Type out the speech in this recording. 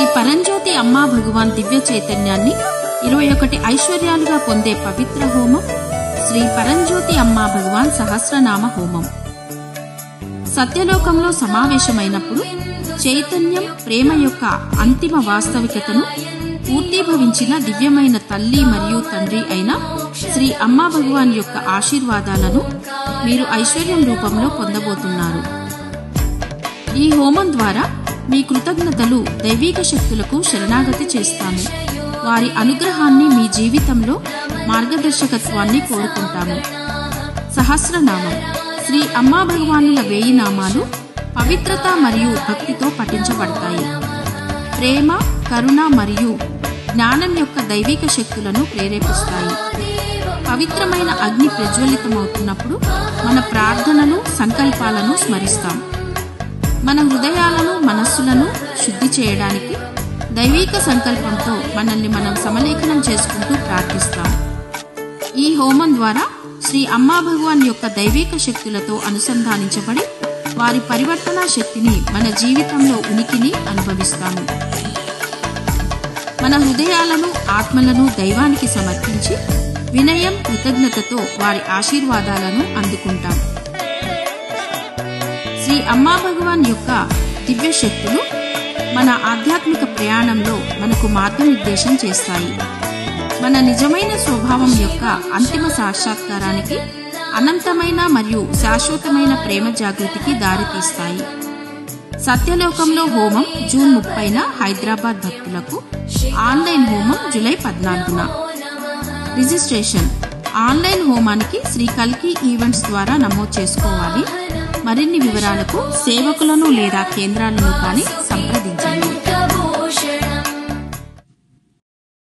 శ్రీ పరంజ్యోతి అమ్మా భగవాన్ దివ్య చైతన్యాన్ని 21 ఐశ్వర్యాలుగా పొందే పవిత్ర హోమం శ్రీ పరంజ్యోతి అమ్మా భగవాన్ సహస్రనామ హోమం. సత్యలోకంలో సమావేశమైనప్పుడు చైతన్యం, ప్రేమ యొక్క అంతిమ వాస్తవికతను పూర్తీభవించిన దివ్యమైన తల్లి మరియు తండ్రి అయిన శ్రీ అమ్మా భగవాన్ యొక్క ఆశీర్వాదాలను మీరు ఐశ్వర్యం రూపంలో పొందబోతున్నారు. ఈ హోమం ద్వారా మీ కృతజ్ఞతలు దైవిక శక్తులకు శరణాగతి చేస్తాము. వారి అనుగ్రహాన్ని మీ జీవితంలో మార్గదర్శకత్వాన్ని కోరుకుంటాము. సహస్రనామం శ్రీ అమ్మా భగవానుల 1000 నామాలు పవిత్రత మరియు భక్తితో పఠించబడతాయి. ప్రేమ, కరుణ మరియు జ్ఞానం యొక్క దైవిక శక్తులను ప్రేరేపిస్తాయి. పవిత్రమైన అగ్ని ప్రజ్వలితమవుతున్నప్పుడు మన ప్రార్థనలు, సంకల్పాలను స్మరిస్తాం. మన హృదయాలను, మనస్సులను శుద్ధి చేయడానికి దైవిక సంకల్పంతో మనల్ని మనం సమలేఖనం చేసుకుంటూ ప్రార్థిస్తాం. ఈ హోమం ద్వారా శ్రీ అమ్మా భగవాన్ యొక్క దైవిక శక్తులతో అనుసంధానించబడి వారి పరివర్తనా శక్తిని మన జీవితంలో ఉనికిని అనుభవిస్తాము. మన హృదయాలను, ఆత్మలను దైవానికి సమర్పించి వినయం, కృతజ్ఞతతో వారి ఆశీర్వాదాలను అందుకుంటాం. శ్రీ అమ్మా భగవాన్ యొక్క దివ్య శక్తులు మన ఆధ్యాత్మిక ప్రయాణంలో మనకు మార్గనిర్దేశం చేస్తాయి. మన నిజమైన స్వభావం యొక్క అంతిమ సాక్షాత్కారానికి, అనంతమైన మరియు శాశ్వతమైన ప్రేమ జాగృతికి దారితీస్తాయి. సత్యలోకంలో హోమం జూన్ 30న హైదరాబాద్ భక్తులకు, ఆన్లైన్ హోమం జూలై 14న. రిజిస్ట్రేషన్ ఆన్లైన్ హోమానికి శ్రీ కల్కి ఈవెంట్స్ ద్వారా నమోదు చేసుకోవాలి. మరిన్ని వివరాలకు సేవకులను లేదా కేంద్రాలను కానీ సంప్రదించండి.